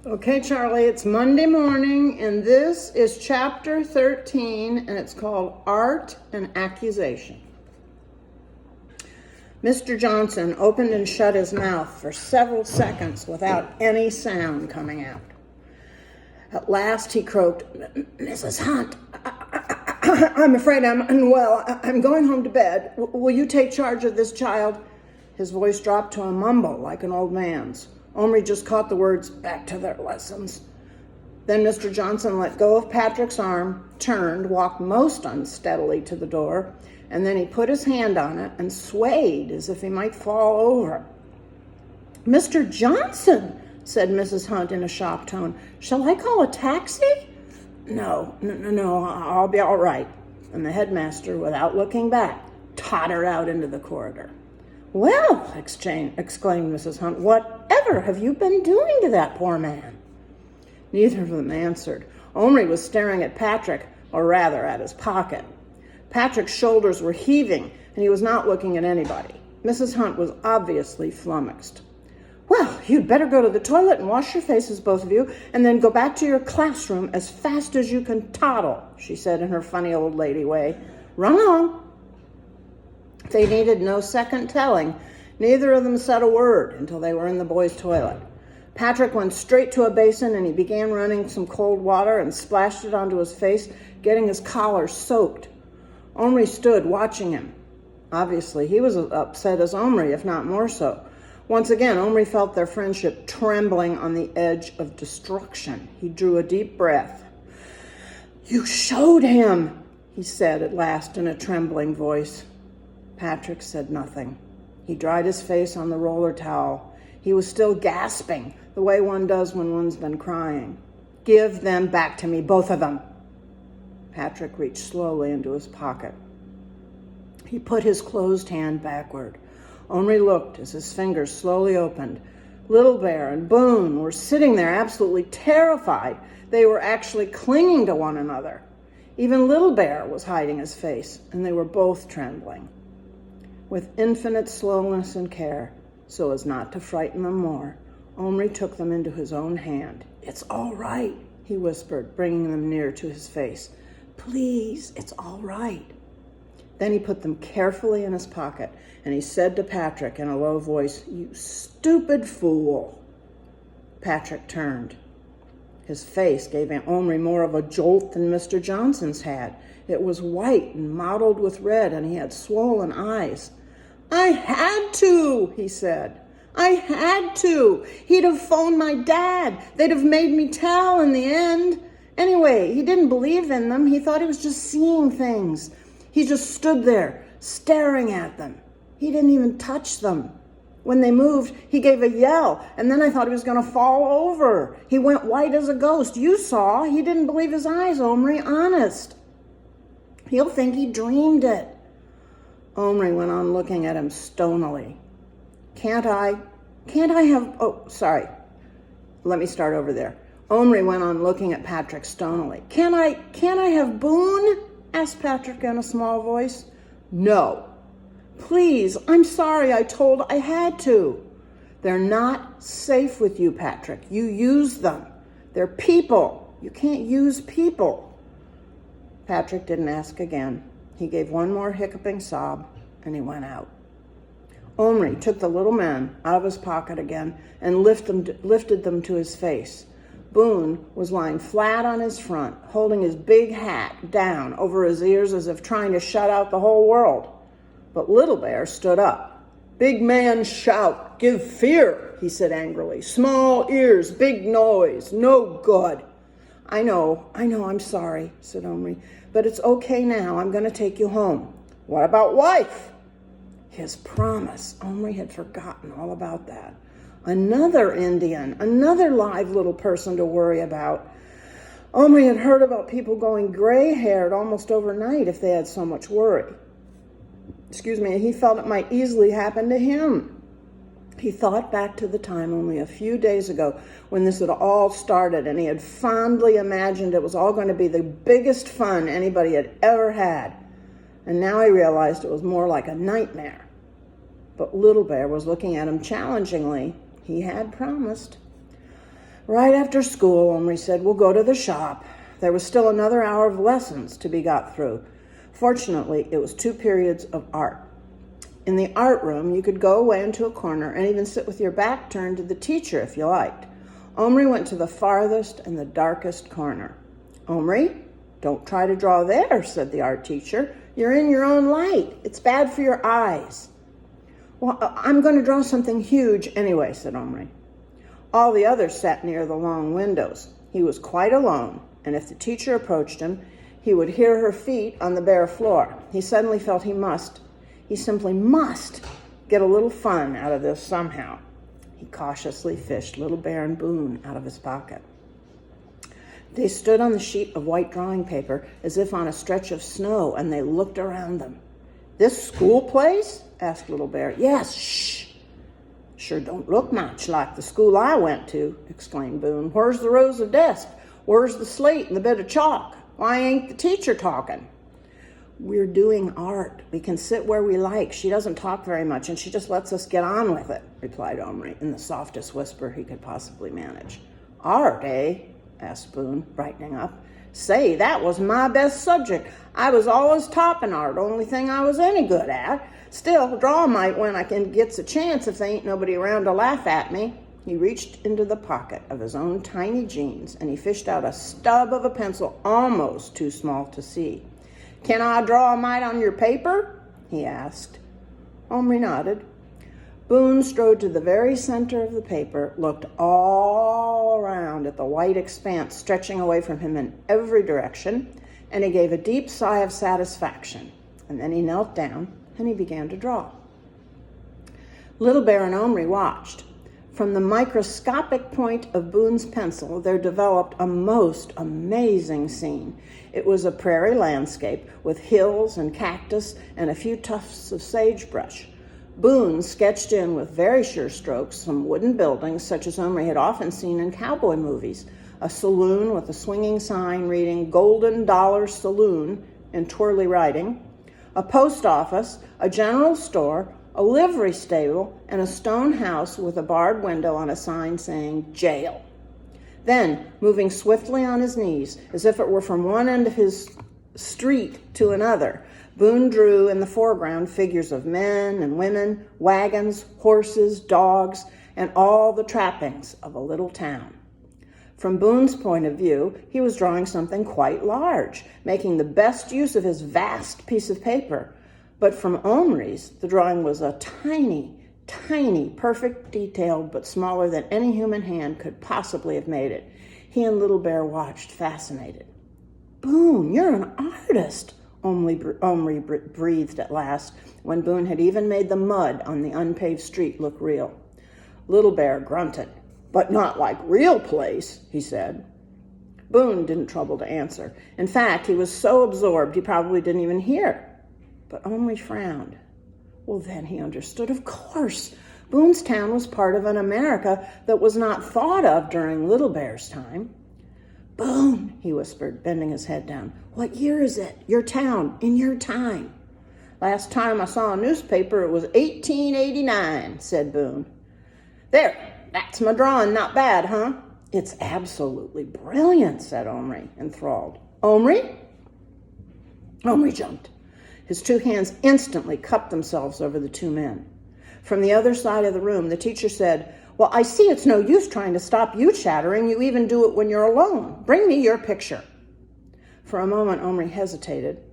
Okay, Charlie, it's Monday morning, and this is chapter 13, and it's called Art and Accusation. Mr. Johnson opened and shut his mouth for several seconds without any sound coming out. At last he croaked, "Mrs. Hunt, I'm afraid I'm unwell. I'm going home to bed. Will you take charge of this child?" His voice dropped to a mumble like an old man's. Omri just caught the words, "back to their lessons." Then Mr. Johnson let go of Patrick's arm, turned, walked most unsteadily to the door, and then he put his hand on it and swayed as if he might fall over. "Mr. Johnson," said Mrs. Hunt in a shocked tone, "shall I call a taxi?" No, I'll be all right." And the headmaster, without looking back, tottered out into the corridor. "Well," exclaimed Mrs. Hunt, "whatever have you been doing to that poor man?" Neither of them answered. Omri was staring at Patrick, or rather at his pocket. Patrick's shoulders were heaving, and he was not looking at anybody. Mrs. Hunt was obviously flummoxed. "Well, you'd better go to the toilet and wash your faces, both of you, and then go back to your classroom as fast as you can toddle," she said in her funny old lady way. "Run along." They needed no second telling. Neither of them said a word until they were in the boys' toilet. Patrick went straight to a basin and he began running some cold water and splashed it onto his face, getting his collar soaked. Omri stood watching him. Obviously, he was as upset as Omri, if not more so. Once again, Omri felt their friendship trembling on the edge of destruction. He drew a deep breath. "You showed him," he said at last in a trembling voice. Patrick said nothing. He dried his face on the roller towel. He was still gasping, the way one does when one's been crying. "Give them back to me, both of them." Patrick reached slowly into his pocket. He put his closed hand backward. Omri looked as his fingers slowly opened. Little Bear and Boone were sitting there absolutely terrified. They were actually clinging to one another. Even Little Bear was hiding his face, and they were both trembling. With infinite slowness and care, so as not to frighten them more, Omri took them into his own hand. "It's all right," he whispered, bringing them near to his face. "Please, it's all right." Then he put them carefully in his pocket, and he said to Patrick in a low voice, "You stupid fool." Patrick turned. His face gave Omri more of a jolt than Mr. Johnson's had. It was white and mottled with red, and he had swollen eyes. "I had to," he said. "I had to. He'd have phoned my dad. They'd have made me tell in the end. Anyway, he didn't believe in them. He thought he was just seeing things. He just stood there, staring at them. He didn't even touch them. When they moved, he gave a yell, and then I thought he was going to fall over. He went white as a ghost. You saw. He didn't believe his eyes, Omri, honest. He'll think he dreamed it." Omri went on looking at him stonily. Can't I have, let me start over there. Omri went on looking at Patrick stonily. Can't I have Boone?" asked Patrick in a small voice. "No. Please, I'm sorry, I had to." "They're not safe with you, Patrick. You use them. They're people. You can't use people." Patrick didn't ask again. He gave one more hiccuping sob, and he went out. Omri took the little men out of his pocket again and lifted them to his face. Boone was lying flat on his front, holding his big hat down over his ears as if trying to shut out the whole world. But Little Bear stood up. "Big man shout, give fear," he said angrily. "Small ears, big noise, no good." I know, I'm sorry," said Omri. "But it's okay now. I'm going to take you home." "What about wife?" His promise. Omri had forgotten all about that. Another Indian, another live little person to worry about. Omri had heard about people going gray-haired almost overnight if they had so much worry. He felt it might easily happen to him. He thought back to the time only a few days ago when this had all started, and he had fondly imagined it was all going to be the biggest fun anybody had ever had. And now he realized it was more like a nightmare. But Little Bear was looking at him challengingly. He had promised. Right after school, Omri said, we'll go to the shop. There was still another hour of lessons to be got through. Fortunately, it was 2 periods of art. In the art room, you could go away into a corner and even sit with your back turned to the teacher if you liked. Omri went to the farthest and the darkest corner. Omri, don't try to draw there, said the art teacher. You're in your own light. It's bad for your eyes. Well, I'm going to draw something huge anyway, said Omri. All the others sat near the long windows. He was quite alone, and if the teacher approached him, he would hear her feet on the bare floor. He suddenly felt he simply must get a little fun out of this somehow. He cautiously fished Little Bear and Boone out of his pocket. They stood on the sheet of white drawing paper as if on a stretch of snow, and they looked around them. This school place? Asked Little Bear. Yes, shh. Sure don't look much like the school I went to, exclaimed Boone. Where's the rows of desks? Where's the slate and the bit of chalk? Why ain't the teacher talking? We're doing art. We can sit where we like. She doesn't talk very much, and she just lets us get on with it, replied Omri in the softest whisper he could possibly manage. Art, eh? Asked Boone, brightening up. Say, that was my best subject. I was always topping art, only thing I was any good at. Still, draw might when I can gets a chance if there ain't nobody around to laugh at me. He reached into the pocket of his own tiny jeans and he fished out a stub of a pencil almost too small to see. Can I draw a mite on your paper? He asked. Omri nodded. Boone strode to the very center of the paper, looked all around at the white expanse stretching away from him in every direction, and he gave a deep sigh of satisfaction. And then he knelt down and he began to draw. Little Bear and Omri watched. From the microscopic point of Boone's pencil, there developed a most amazing scene. It was a prairie landscape with hills and cactus and a few tufts of sagebrush. Boone sketched in with very sure strokes some wooden buildings such as Omri had often seen in cowboy movies, a saloon with a swinging sign reading Golden Dollar Saloon in twirly writing, a post office, a general store, a livery stable, and a stone house with a barred window on a sign saying jail. Then, moving swiftly on his knees, as if it were from one end of his street to another, Boone drew in the foreground figures of men and women, wagons, horses, dogs, and all the trappings of a little town. From Boone's point of view, he was drawing something quite large, making the best use of his vast piece of paper. But from Omri's, the drawing was a tiny, perfect detail, but smaller than any human hand could possibly have made it. He and Little Bear watched, fascinated. Boone, you're an artist, Omri breathed at last, when Boone had even made the mud on the unpaved street look real. Little Bear grunted. But not like real place, he said. Boone didn't trouble to answer. In fact, he was so absorbed he probably didn't even hear. But Omri frowned. Well, then he understood. Of course, Boone's town was part of an America that was not thought of during Little Bear's time. Boone, he whispered, bending his head down. What year is it? Your town, in your time. Last time I saw a newspaper, it was 1889, said Boone. There. That's my drawing, not bad, huh? It's absolutely brilliant, said Omri, enthralled. Omri? Omri jumped. His two hands instantly cupped themselves over the two men. From the other side of the room, the teacher said, Well, I see it's no use trying to stop you chattering. You even do it when you're alone. Bring me your picture. For a moment, Omri hesitated,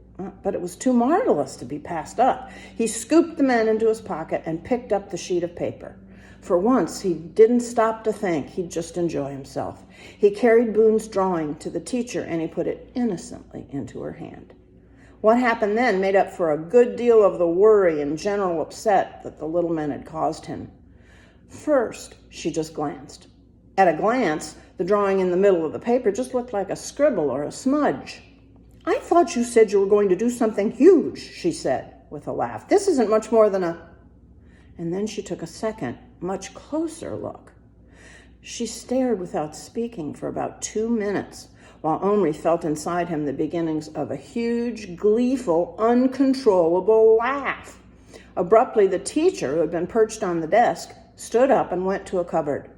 but it was too marvelous to be passed up. He scooped the men into his pocket and picked up the sheet of paper. For once, he didn't stop to think. He'd just enjoy himself. He carried Boone's drawing to the teacher, and he put it innocently into her hand. What happened then made up for a good deal of the worry and general upset that the little men had caused him. First, she just glanced. At a glance, the drawing in the middle of the paper just looked like a scribble or a smudge. I thought you said you were going to do something huge, she said with a laugh. This isn't much more than a... And then she took a second, much closer look. She stared without speaking for about 2 minutes, while Omri felt inside him the beginnings of a huge, gleeful, uncontrollable laugh. Abruptly, the teacher, who had been perched on the desk, stood up and went to a cupboard.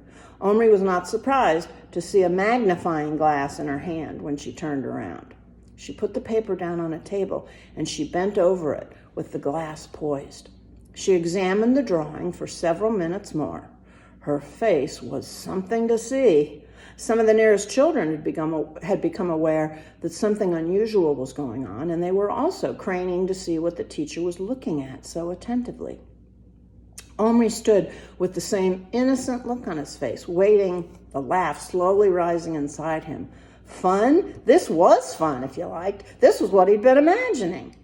Omri was not surprised to see a magnifying glass in her hand when she turned around. She put the paper down on a table and she bent over it with the glass poised. She examined the drawing for several minutes more. Her face was something to see. Some of the nearest children had become aware that something unusual was going on, and they were also craning to see what the teacher was looking at so attentively. Omri stood with the same innocent look on his face, waiting, the laugh slowly rising inside him. Fun? This was fun, if you liked. This was what he'd been imagining.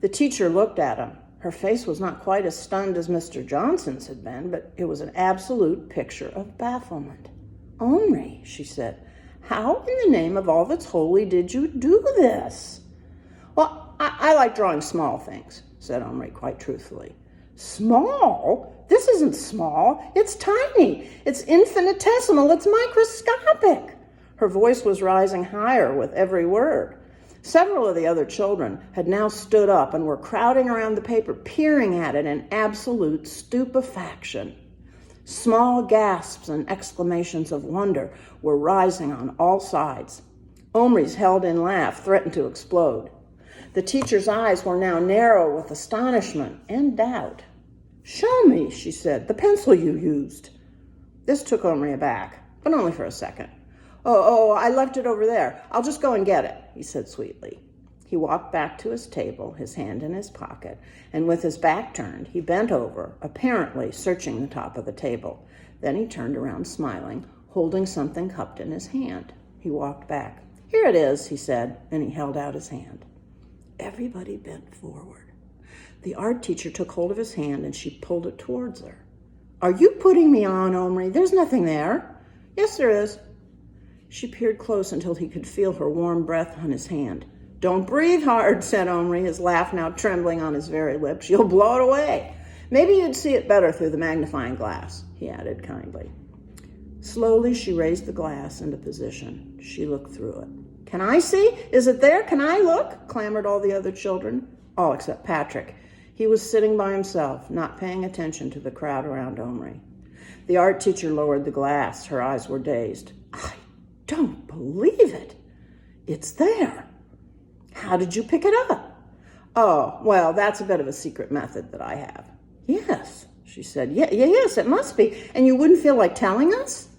The teacher looked at him. Her face was not quite as stunned as Mr. Johnson's had been, but it was an absolute picture of bafflement. Omri, she said, how in the name of all that's holy did you do this? Well, I like drawing small things, said Omri quite truthfully. Small? This isn't small. It's tiny. It's infinitesimal. It's microscopic. Her voice was rising higher with every word. Several of the other children had now stood up and were crowding around the paper, peering at it in absolute stupefaction. Small gasps and exclamations of wonder were rising on all sides. Omri's held-in laugh threatened to explode. The teacher's eyes were now narrow with astonishment and doubt. Show me, she said, the pencil you used. This took Omri aback, but only for a second. Oh, I left it over there. I'll just go and get it, he said sweetly. He walked back to his table, his hand in his pocket, and with his back turned, he bent over, apparently searching the top of the table. Then he turned around smiling, holding something cupped in his hand. He walked back. Here it is, he said, and he held out his hand. Everybody bent forward. The art teacher took hold of his hand and she pulled it towards her. Are you putting me on, Omri? There's nothing there. Yes, there is. She peered close until he could feel her warm breath on his hand. Don't breathe hard, said Omri, his laugh now trembling on his very lips. You'll blow it away. Maybe you'd see it better through the magnifying glass, he added kindly. Slowly, she raised the glass into position. She looked through it. Can I see? Is it there? Can I look? Clamored all the other children. All except Patrick. He was sitting by himself, not paying attention to the crowd around Omri. The art teacher lowered the glass. Her eyes were dazed. I don't believe it. It's there. How did you pick it up? Oh, well, that's a bit of a secret method that I have. Yes, she said. Yes, it must be. And you wouldn't feel like telling us?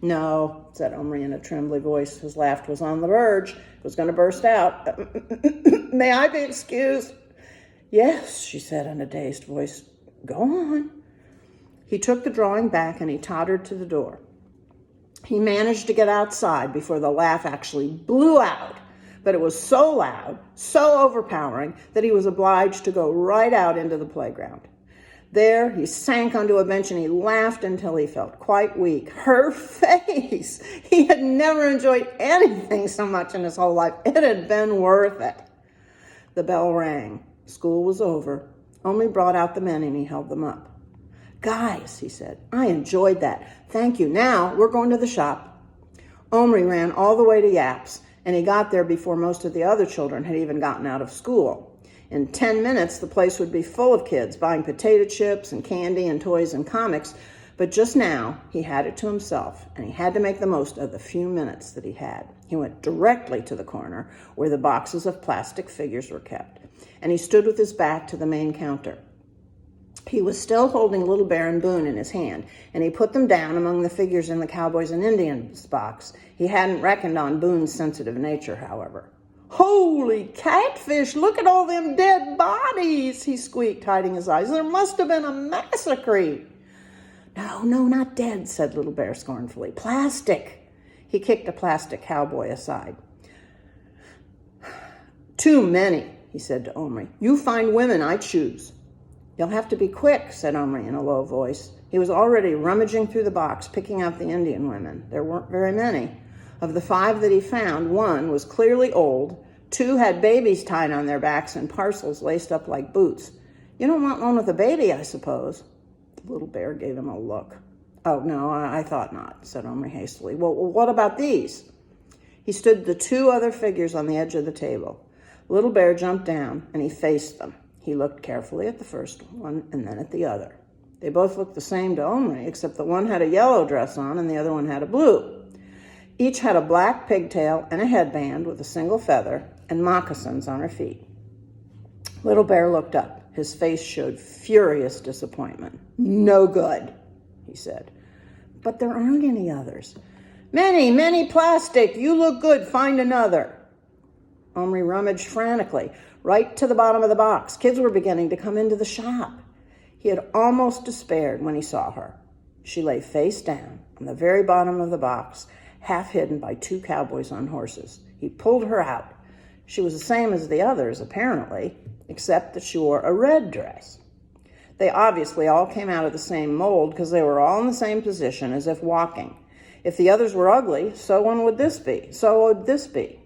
No, said Omri in a trembly voice. His laugh was on the verge. It was going to burst out. May I be excused? Yes, she said in a dazed voice. Go on. He took the drawing back and he tottered to the door. He managed to get outside before the laugh actually blew out, but it was so loud, so overpowering, that he was obliged to go right out into the playground. There, he sank onto a bench and he laughed until he felt quite weak. Her face! He had never enjoyed anything so much in his whole life. It had been worth it. The bell rang. School was over. Omri brought out the men and he held them up. Guys, he said, I enjoyed that. Thank you. Now we're going to the shop. Omri ran all the way to Yap's, and he got there before most of the other children had even gotten out of school. In 10 minutes, the place would be full of kids buying potato chips and candy and toys and comics, but just now he had it to himself, and he had to make the most of the few minutes that he had. He went directly to the corner where the boxes of plastic figures were kept, and he stood with his back to the main counter. He was still holding Little Bear and Boone in his hand, and he put them down among the figures in the Cowboys and Indians box. He hadn't reckoned on Boone's sensitive nature, however. Holy catfish, look at all them dead bodies, he squeaked, hiding his eyes. There must have been a massacre. No, not dead, said Little Bear scornfully. Plastic. He kicked a plastic cowboy aside. Too many, he said to Omri. You find women, I choose. You'll have to be quick, said Omri in a low voice. He was already rummaging through the box, picking out the Indian women. There weren't very many. Of the 5 that he found, 1 was clearly old, 2 had babies tied on their backs and parcels laced up like boots. You don't want one with a baby, I suppose. The Little Bear gave him a look. Oh, no, I thought not, said Omri hastily. Well, what about these? He stood the 2 other figures on the edge of the table. Little Bear jumped down and he faced them. He looked carefully at the first one and then at the other. They both looked the same to Omri, except that one had a yellow dress on and the other one had a blue. Each had a black pigtail and a headband with a single feather and moccasins on her feet. Little Bear looked up. His face showed furious disappointment. "No good," he said. "But there aren't any others." Many plastic. You look good. Find another." Omri rummaged frantically, right to the bottom of the box. Kids were beginning to come into the shop. He had almost despaired when he saw her. She lay face down on the very bottom of the box, half hidden by 2 cowboys on horses. He pulled her out. She was the same as the others, apparently, except that she wore a red dress. They obviously all came out of the same mold because they were all in the same position, as if walking. If the others were ugly, so would this be.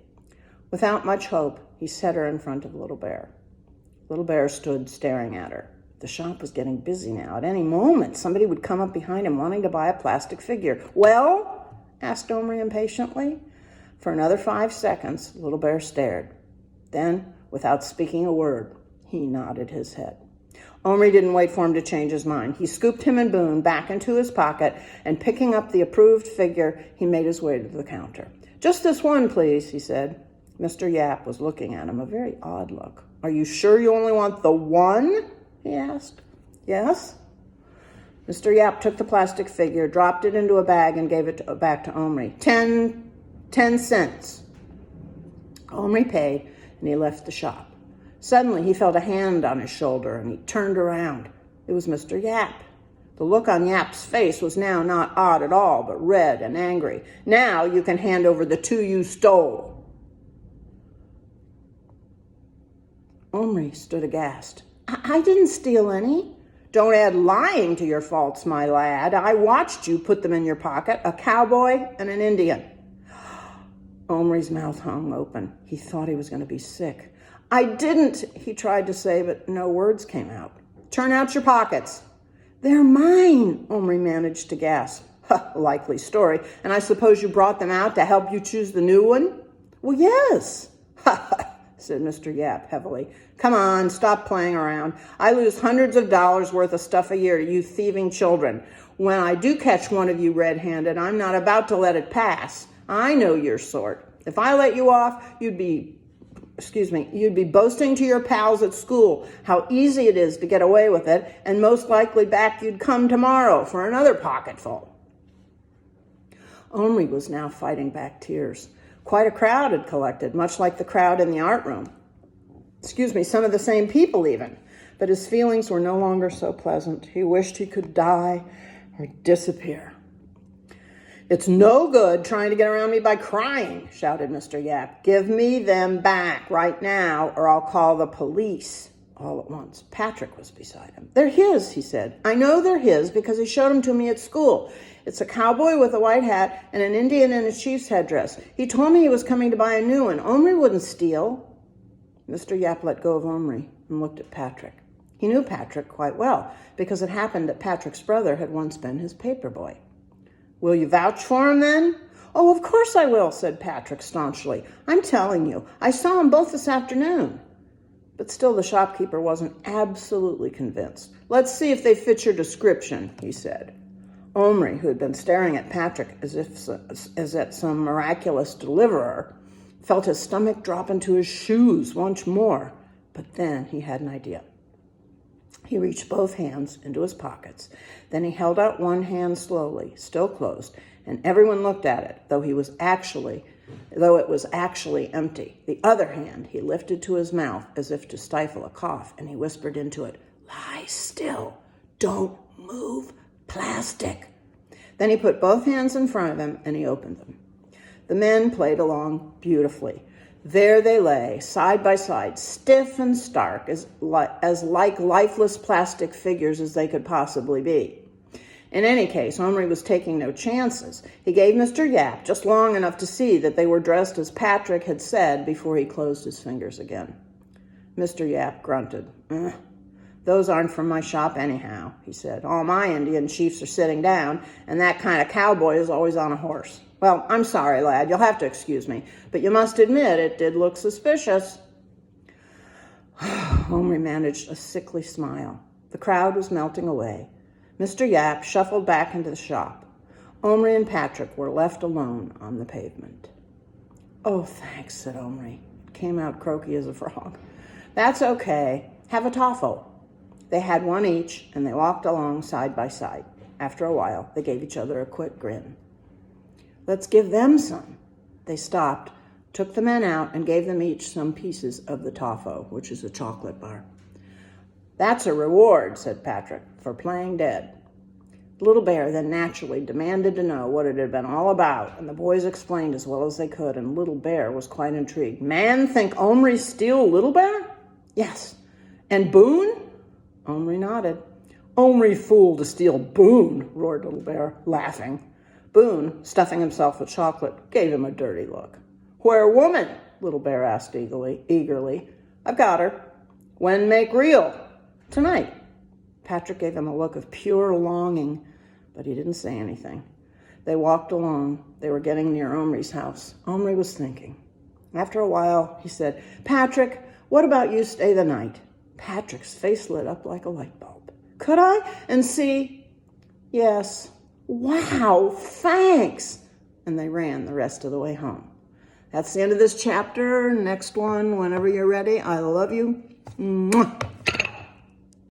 Without much hope, he set her in front of Little Bear. Little Bear stood staring at her. The shop was getting busy now. At any moment, somebody would come up behind him wanting to buy a plastic figure. "Well?" asked Omri impatiently. For another 5 seconds, Little Bear stared. Then, without speaking a word, he nodded his head. Omri didn't wait for him to change his mind. He scooped him and Boone back into his pocket, and picking up the approved figure, he made his way to the counter. "Just this one, please," he said. Mr. Yap was looking at him, a very odd look. "Are you sure you only want the one?" he asked. "Yes." Mr. Yap took the plastic figure, dropped it into a bag, and gave it back to Omri. 10 cents. Omri paid, and he left the shop. Suddenly, he felt a hand on his shoulder, and he turned around. It was Mr. Yap. The look on Yap's face was now not odd at all, but red and angry. "Now you can hand over the 2 you stole." Omri stood aghast. I didn't steal any." "Don't add lying to your faults, my lad. I watched you put them in your pocket, a cowboy and an Indian." Omri's mouth hung open. He thought he was going to be sick. "I didn't," he tried to say, but no words came out. "Turn out your pockets." "They're mine," Omri managed to gasp. "Likely story. And I suppose you brought them out to help you choose the new one?" "Well, yes." said Mr. Yap heavily. "Come on, stop playing around. I lose hundreds of dollars worth of stuff a year to you thieving children. When I do catch one of you red-handed, I'm not about to let it pass. I know your sort. If I let you off, you'd be boasting to your pals at school how easy it is to get away with it, and most likely back you'd come tomorrow for another pocketful." Omri was now fighting back tears. Quite a crowd had collected, much like the crowd in the art room. Some of the same people even. But his feelings were no longer so pleasant. He wished he could die or disappear. "It's no good trying to get around me by crying," shouted Mr. Yap. "Give me them back right now, or I'll call the police." All at once, Patrick was beside him. "They're his," he said. "I know they're his because he showed them to me at school. It's a cowboy with a white hat and an Indian in a chief's headdress. He told me he was coming to buy a new one. Omri wouldn't steal." Mr. Yap let go of Omri and looked at Patrick. He knew Patrick quite well because it happened that Patrick's brother had once been his paper boy. "Will you vouch for him then?" "Oh, of course I will," said Patrick staunchly. "I'm telling you, I saw them both this afternoon." But still the shopkeeper wasn't absolutely convinced. "Let's see if they fit your description," he said. Omri, who had been staring at Patrick as at some miraculous deliverer, felt his stomach drop into his shoes once more. But then he had an idea. He reached both hands into his pockets. Then he held out one hand slowly, still closed, and everyone looked at it, though it was actually empty. The other hand he lifted to his mouth as if to stifle a cough, and he whispered into it, "Lie still. Don't move. Plastic." Then he put both hands in front of him, and he opened them. The men played along beautifully. There they lay, side by side, stiff and stark, as like lifeless plastic figures as they could possibly be. In any case, Omri was taking no chances. He gave Mr. Yap just long enough to see that they were dressed as Patrick had said before he closed his fingers again. Mr. Yap grunted. "Those aren't from my shop anyhow," he said. "All my Indian chiefs are sitting down, and that kind of cowboy is always on a horse. Well, I'm sorry, lad. You'll have to excuse me, but you must admit it did look suspicious." Omri managed a sickly smile. The crowd was melting away. Mr. Yap shuffled back into the shop. Omri and Patrick were left alone on the pavement. "Oh, thanks," said Omri. It came out croaky as a frog. "That's okay. Have a toffle." They had one each, and they walked along side by side. After a while, they gave each other a quick grin. "Let's give them some." They stopped, took the men out, and gave them each some pieces of the toffo, which is a chocolate bar. "That's a reward," said Patrick, "for playing dead." Little Bear then naturally demanded to know what it had been all about, and the boys explained as well as they could, and Little Bear was quite intrigued. "Man think Omri steal Little Bear?" "Yes." "And Boone?" Omri nodded. "Omri fool to steal Boone," roared Little Bear, laughing. Boone, stuffing himself with chocolate, gave him a dirty look. "Where woman?" Little Bear asked eagerly. "I've got her." "When make real?" "Tonight." Patrick gave him a look of pure longing, but he didn't say anything. They walked along. They were getting near Omri's house. Omri was thinking. After a while, he said, "Patrick, what about you stay the night?" Patrick's face lit up like a light bulb. "Could I? And see?" "Yes." "Wow, thanks." And they ran the rest of the way home. That's the end of this chapter. Next one, whenever you're ready. I love you. Mwah.